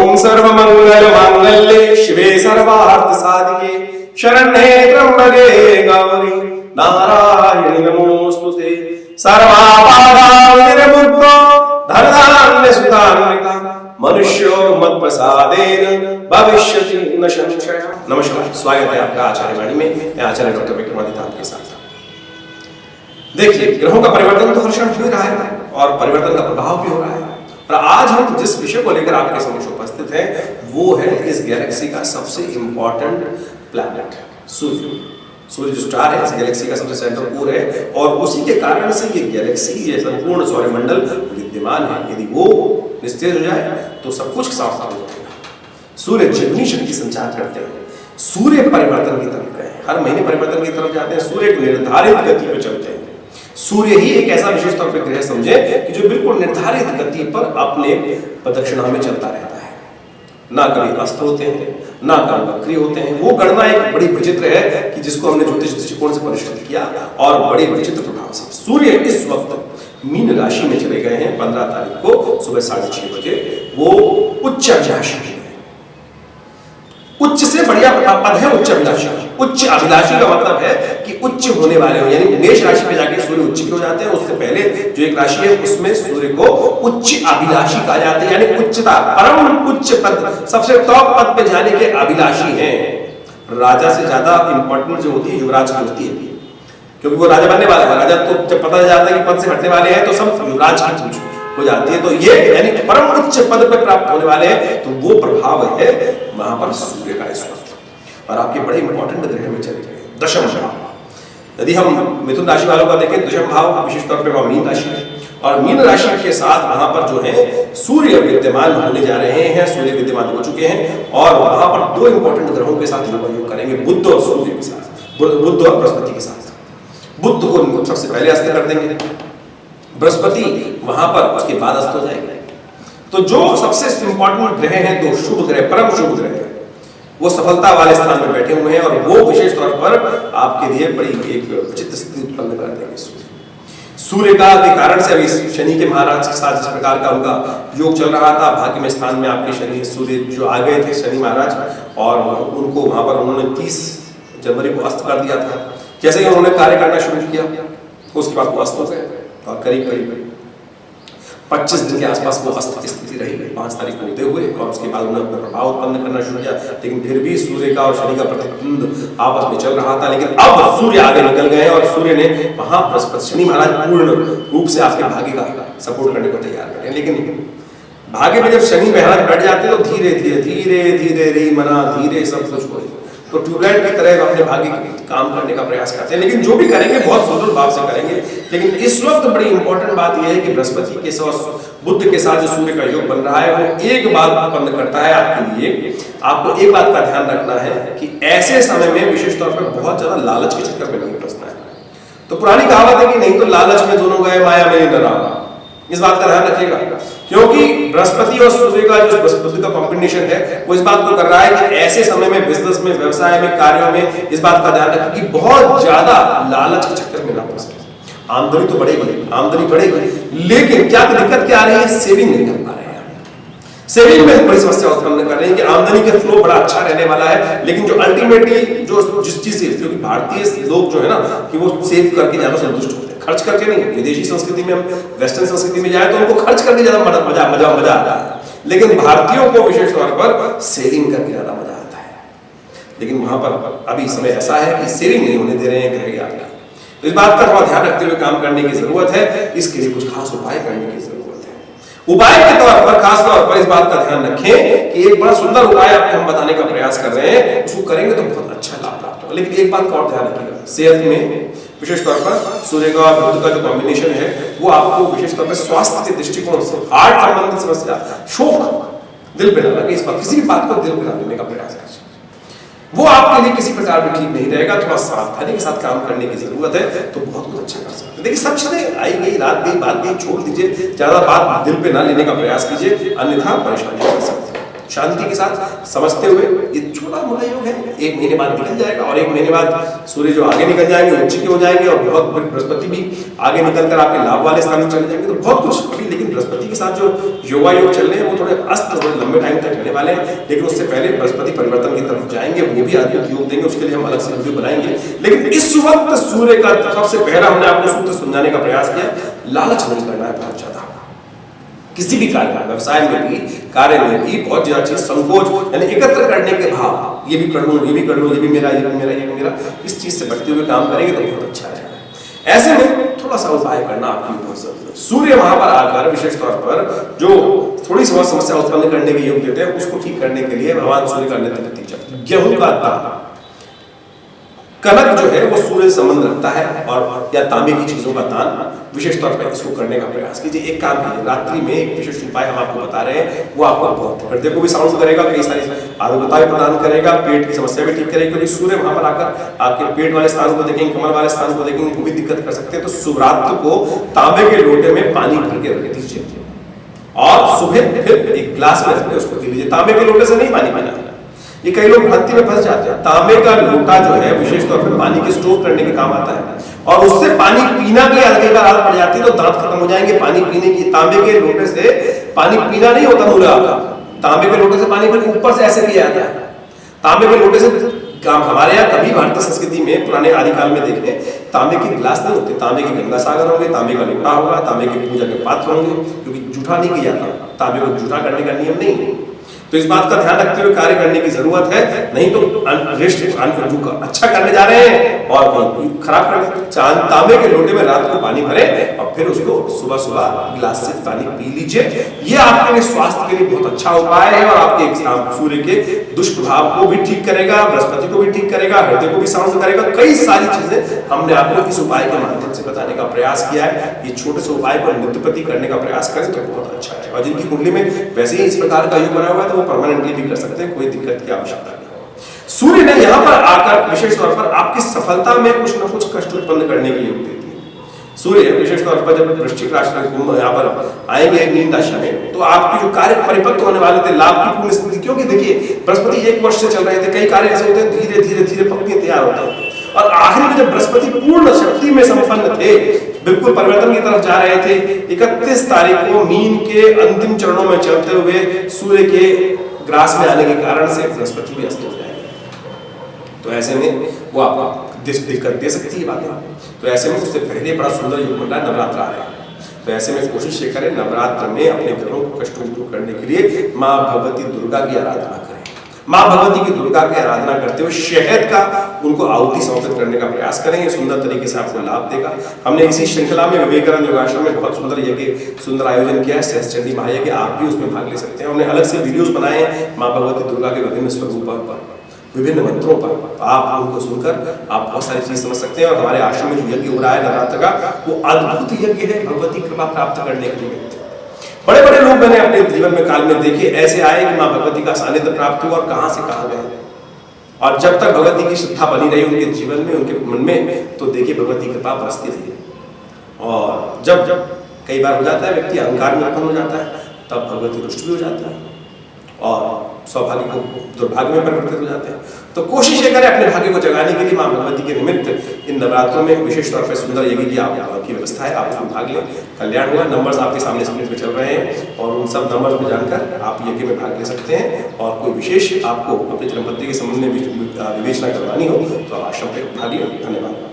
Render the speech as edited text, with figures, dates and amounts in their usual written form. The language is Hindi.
ओम सर्वमंगल मांगल्ये शिवे सर्वार्थ साधिके शरण्ये त्र्यंबके गौरी नारायणि नमोस्तुते सर्वापादाविनिर्मुक्तो धनधान्य सुतान्विता मनुष्यो मत्प्रसादेन भविष्यति न संशयः। नमस्कार, स्वागत है आपका आचार्य वाणी में। मैं आचार्य डॉक्टर विक्रमादित्य आपके साथ। देखिए, ग्रहों का परिवर्तन तो हर क्षण हो रहा है और परिवर्तन का प्रभाव भी हो रहा है। और आज हम जिस विषय को लेकर आपके समक्ष उपस्थित हैं वो है इस गैलेक्सी का सबसे इंपॉर्टेंट प्लैनेट सूर्य। सूर्य जो स्टार है इस गैलेक्सी का सबसे सेंट्रल कोर है और उसी के कारण से ये गैलेक्सी, ये संपूर्ण सौरमंडल विद्यमान है। यदि वो निस्तेज हो जाए तो सब कुछ साफ हो जाएगा। सूर्य जीवनी शक्ति संचार करते हैं, सूर्य परिवर्तन की तरफ गए, हर महीने परिवर्तन की तरफ जाते हैं, सूर्य एक निर्धारित गति पर चलते हैं। सूर्य ही एक ऐसा विशेष तौर पर ग्रह समझे कि जो बिल्कुल निर्धारित गति पर अपने प्रदक्षिणा में चलता रहता है, ना कभी अस्त होते हैं ना कभी वक्री होते हैं। वो गणना एक बड़ी विचित्र है कि जिसको हमने ज्योतिष दृष्टिकोण से परिष्कृत किया और बड़े विचित्र प्रभाव से। सूर्य इस वक्त मीन राशि में चले गए हैं 15 तारीख को सुबह 6:30 बजे। वो उच्च अभिलाषी है, उच्च से बढ़िया पद है उच्च अभिलाषी। उच्च अभिलाषी का मतलब है कि उच्च होने वाले हो, यानी मेष राशि पे जाके सूर्य उच्च हो जाते हैं। उससे पहले जो एक राशि है उसमें सूर्य को उच्च अभिलाषी कहा जाता है, यानी उच्चता, परम उच्च पद, सबसे टॉप पद पे जाने के अभिलाषी हैं। राजा से ज्यादा इंपॉर्टेंट जो होती है युवराज की होती है, क्योंकि वो राजा बनने वाला है। राजा तो जब पता जाता है कि पद से हटने वाले हैं तो सब युवराज की पूछ हो जाती है। तो ये यानी परम उच्च पद पर प्राप्त होने वाले हैं, तो वो प्रभाव है वहां पर सूर्य का इस वक्त। और आपके बड़े इंपॉर्टेंट ग्रह में चले गए दशम भाव। यदि हम मिथुन राशि वालों का देखें, दशम भाव विशेष तौर पर वह मीन राशि है और मीन राशि के साथ वहां पर जो है सूर्य विद्यमान होने जा रहे हैं। सूर्य विद्यमान हो चुके हैं और वहां पर दो इंपॉर्टेंट ग्रहों के साथ योग करेंगे, बुध और सूर्य के साथ, बुध और बृहस्पति के साथ। बुध को सबसे पहले अस्त कर देंगे, बृहस्पति वहां पर उसके बाद अस्त हो जाएंगे। तो जो सबसे इंपॉर्टेंट ग्रह हैं, दो शुभ ग्रह, परम शुभ ग्रह, वो सफलता वाले स्थान में बैठे हुए हैं और वो विशेष तौर पर आपके लिए बड़ी एक विचित्र स्थिति उत्पन्न कर देंगे। सूर्य का के कारण से अभी शनि के महाराज के साथ जिस प्रकार का उनका योग चल रहा था, भाग्य में स्थान में आपके शनि सूर्य जो आ गए थे शनि महाराज, और उनको वहां पर उन्होंने 30 जनवरी को अस्त कर दिया था। जैसे ही उन्होंने कार्य करना शुरू किया उसके बाद वो अस्त हो गए और करीब 25 दिन के आसपास वो अस्त स्थिति रही 5 तारीख को होते हुए, और उसके बाद उन्होंने अपना प्रभाव उत्पन्न करना शुरू किया। लेकिन फिर भी सूर्य का और शनि का प्रतिद्वंद आपस में चल रहा था। लेकिन अब सूर्य आगे निकल गए और सूर्य ने वहां बृहस्पति शनि महाराज पूर्ण रूप से आपके भाग्य का सपोर्ट करने को तैयार करें। लेकिन भाग्य में जब शनि महाराज बैठ जाते हैं तो धीरे धीरे धीरे धीरे रे मना धीरे सब कुछ हो, तो ट्यूबलाइट की तरह अपने भाग्य काम करने का प्रयास करते हैं। लेकिन जो भी करेंगे बहुत सुदृढ़ भाव से करेंगे। लेकिन इस वक्त बड़ी इंपॉर्टेंट बात यह है कि बृहस्पति के साथ बुध के साथ जो सूर्य का योग बन रहा है वो एक बात उत्पन्न करता है आपके लिए। आपको एक बात का ध्यान रखना है कि ऐसे समय में विशेष तौर पर बहुत ज्यादा लालच के चक्कर में नहीं फंसना है। तो पुरानी कहावत है कि नहीं तो लालच में दोनों गए माया में नहीं डरा, इस बात का ध्यान रखिएगा। क्योंकि बृहस्पति और सूर्य का जो बृहस्पति का कॉम्बिनेशन है वो इस बात को कर रहा है कि ऐसे समय में बिजनेस में, व्यवसाय में, कार्यों में इस बात का ध्यान रखें कि बहुत ज्यादा लालच के चक्कर में ना फंसे। आमदनी तो बढ़ेगी, आमदनी बढ़ेगी, लेकिन क्या दिक्कत क्या आ रही है, सेविंग नहीं कर पा रहे हैं। सेविंग में बड़ी समस्या उत्पन्न कर रही है कि आमदनी का फ्लो बड़ा अच्छा रहने वाला है, लेकिन जो अल्टीमेटली जो जिस चीज से, क्योंकि भारतीय लोग जो है ना कि वो सेव करके ज्यादा संतुष्ट होते हैं, खर्च करके नहीं। विदेशी संस्कृति में, हम वेस्टर्न संस्कृति में जाए तो उनको खर्च करके ज्यादा मजा आता है, लेकिन भारतीयों को विशेष तौर पर सेविंग करके ज्यादा मजा आता है। लेकिन वहां पर अभी समय ऐसा है कि सेविंग नहीं होने दे रहे हैं ग्रह आपका। तो इस बात का थोड़ा ध्यान रखते हुए काम करने की जरूरत है। इसके लिए कुछ खास उपाय करने की जरूरत है। उपाय के तौर पर खास तौर पर इस बात का ध्यान रखें कि एक बड़ा सुंदर उपाय आपको हम बताने का प्रयास कर रहे हैं, उसको करेंगे तो बहुत अच्छा लाभ प्राप्त होगा। लेकिन एक बात का और ध्यान रखिएगा, सेहत में विशेष तौर पर सूर्य का और बुध का जो कॉम्बिनेशन है वो आपको विशेष तौर पर स्वास्थ्य के दृष्टिकोण से, हार्ट संबंधित समस्या, शोक, दिल पे ना लगे, इस बात किसी भी बात को दिल पे ना लेने का प्रयास करें, वो आपके लिए किसी प्रकार में ठीक नहीं रहेगा। थोड़ा सावधानी के साथ काम करने की जरूरत है तो बहुत कुछ अच्छा कर सकते हैं। देखिए सब चीजें आई गई, रात गई, बात गई, छोड़ दीजिए, ज्यादा बात दिल पे ना लेने का प्रयास कीजिए, अन्यथा परेशानी हो सकती है। शांति के साथ समझते हुए ये छोटा मोटा योग है, 1 महीने बाद निकल जाएगा और 1 महीने बाद सूर्य जो आगे निकल जाएंगे, उच्च के हो जाएंगे और बहुत बृहस्पति भी आगे निकलकर आपके लाभ वाले स्थान में चले जाएंगे। तो बहुत कुछ अभी, लेकिन बृहस्पति के साथ जो योगा योग चल रहे हैं वो थोड़े अस्त थोड़े लंबे टाइम तक चले, वाले हैं, लेकिन उससे पहले बृहस्पति परिवर्तन की तरफ जाएंगे, वो भी अद्भुत योग देंगे, उसके लिए हम अलग से वीडियो बनाएंगे। लेकिन इस वक्त सूर्य का सबसे पहला हमने आपको सूत्र समझाने का प्रयास किया, लालच नहीं करना है बहुत ज्यादा। किसी भी कार्य में, व्यवसाय में भी, कार्य में भी बहुत ज्यादा चीज संकोच यानी एकत्र करने के भाव, ये भी कर लूं, ये भी कर लूं, ये भी मेरा, ये भी मेरा, ये भी मेरा, इस चीज से बचते हुए काम करेंगे तो बहुत अच्छा रहेगा। ऐसे में थोड़ा सा उपाय करना आपकी बहुत जरूरी है। सूर्य वहां पर आकर विशेष तौर पर जो थोड़ी सी समस्या उत्पन्न करने के योग देते हैं, उसको ठीक करने के लिए भगवान सूर्य का नित्य नतीजा गेहूं का दाना, कनक जो है वो सूर्य से संबंध रखता है, और या तांबे की चीजों का दान, विशेष तौर पर इसको करने का प्रयास कीजिए। एक काम कीजिए, रात्रि में एक विशेष उपाय हम आपको बता रहे हैं, वो आपको बहुत हृदय को भी शांत करेगा, कई सारी आरोग्यता भी प्रदान करेगा, पेट की समस्या भी ठीक करेगा, क्योंकि सूर्य वहां पर आकर आपके पेट वाले स्थान को देखेंगे, कमर वाले स्थान को देखेंगे, वो भी दिक्कत कर सकते हैं। तो सुरात्र को तांबे के लोटे में पानी भर के रख दीजिए और सुबह फिर एक गिलास में रखकर उसको पी लीजिए। तांबे के लोटे से नहीं पानी पीना। ये कई लोग भक्ति में फंस जाते हैं। तांबे का लोटा जो है विशेष तौर पर पानी के स्टोर करने के काम आता है, और उससे पानी पीना की अगर आदत पड़ जाती है तो दांत खत्म हो जाएंगे पानी पीने की। तांबे के लोटे से पानी पीना नहीं होता मूला का, तांबे के लोटे से पानी ऊपर से ऐसे पिया जाता है। तांबे के लोटे से काम हमारे यहाँ कभी भारतीय संस्कृति में पुराने आदिकाल में देखें, तांबे के गिलास नहीं होते, तांबे के गंगा सागर होंगे, तांबे का लोटा होगा, तांबे के पूजा के पात्र होंगे, क्योंकि जूठा नहीं किया जाता, तांबे को जूठा करने का नियम नहीं है। तो इस बात का ध्यान रखते हुए कार्य करने की जरूरत है, नहीं तो अच्छा करने जा रहे हैं और खराब कर रहे हैं। तांबे के लोटे में रात को पानी भरे और फिर उसको सुबह सुबह गिलास से पानी पी लीजिए। ये आपके लिए स्वास्थ्य के लिए बहुत अच्छा उपाय है, और आपके सूर्य के दुष्प्रभाव को भी ठीक करेगा, बृहस्पति को भी ठीक करेगा, हृदय को भी शांत करेगा। कई सारी चीजें हमने आपको इस उपाय के माध्यम से बताने का प्रयास किया है। ये छोटे से उपाय को नित्य प्रति करने का प्रयास करें तो बहुत अच्छा है। और जिनकी कुंडली में वैसे ही इस प्रकार का योग बना हुआ है तो वो परमानेंटली भी कर सकते हैं, कोई दिक्कत की आवश्यकता नहीं। सूर्य ने यहाँ पर आकर विशेष तौर पर आपकी सफलता में कुछ न कुछ कष्ट उत्पन्न करने के योग देती है। सूर्य विशेष तौर पर जब वृश्चिक राशि में कुंभ यहाँ पर आएंगे मीन राशि में, तो आपके जो कार्य परिपक्व होने वाले थे, लाभ की पूर्ण स्थिति, क्योंकि देखिए बृहस्पति 1 वर्ष से चल रहे थे, कई कार्य ऐसे होते हैं धीरे धीरे धीरे पकने तैयार होते हैं, और आखिर में जब बृहस्पति पूर्ण शक्ति में संपन्न थे, बिल्कुल परिवर्तन की तरफ जा रहे थे, 31 तारीख को मीन के अंतिम चरणों में चलते हुए सूर्य के ग्रास में आने के कारण से बृहस्पति भी अस्त हो जाएंगे। तो ऐसे में वो आपको दिक्कत दे सकती है बातें। तो ऐसे में उससे पहले बड़ा सुंदर योग बन रहा है, नवरात्र आ रहे हैं, तो ऐसे में कोशिश ये करें नवरात्र में अपने घरों को कष्टों दूर करने के लिए माँ भगवती दुर्गा की आराधना करें। माँ भगवती की दुर्गा की आराधना करते हुए शहद का उनको आहुति समर्पित करने का प्रयास करें। ये सुंदर तरीके से आपको लाभ देगा। हमने इसी श्रृंखला में विवेकानंद योगाश्रम में बहुत सुंदर यज्ञ सुंदर आयोजन किया है, सहस्त्रचंडी महायज्ञ, आप भी उसमें भाग ले सकते हैं। हमने अलग से वीडियोस बनाए हैं माँ भगवती दुर्गा के विभिन्न स्वरूपों पर, विभिन्न मंत्रों पर, तो आप उनको सुनकर आप बहुत सारी चीज समझ सकते हैं। और हमारे आश्रम में जो यज्ञ हो रहा है नवरात्र का, वो अद्भुत यज्ञ है भगवती कृपा प्राप्त करने के लिए। बड़े बड़े लोग मैंने अपने जीवन में काल में देखे, ऐसे आए कि माँ भगवती का सानिध्य प्राप्त हुआ और कहां से कहां गए। और जब तक भगवती की श्रद्धा बनी रही उनके जीवन में, उनके मन में, तो देखिए भगवती कृपा बरसती रही। और जब कई बार हो जाता है व्यक्ति अहंकार में उत्पन्न हो जाता है, तब भगवती रुष्ट भी हो जाता है और सौभाग्य को दुर्भाग्य में परिवर्तित हो जाते हैं। तो कोशिश ये करें अपने भाग्य को जगाने के लिए माँ भगवती के निमित्त इन नवरात्रों में विशेष तौर पर सुंदर यज्ञ की व्यवस्था है, आप उसमें भाग लें, कल्याण हुआ। नंबर्स आपके सामने स्क्रीन पे चल रहे हैं और उन सब नंबर्स को जानकर आप यज्ञ में भाग ले सकते हैं। और कोई विशेष आपको अपनी जन्मपत्री के संबंध में विवेचना करवानी हो तो आप आश्रम पे भाग लें। धन्यवाद।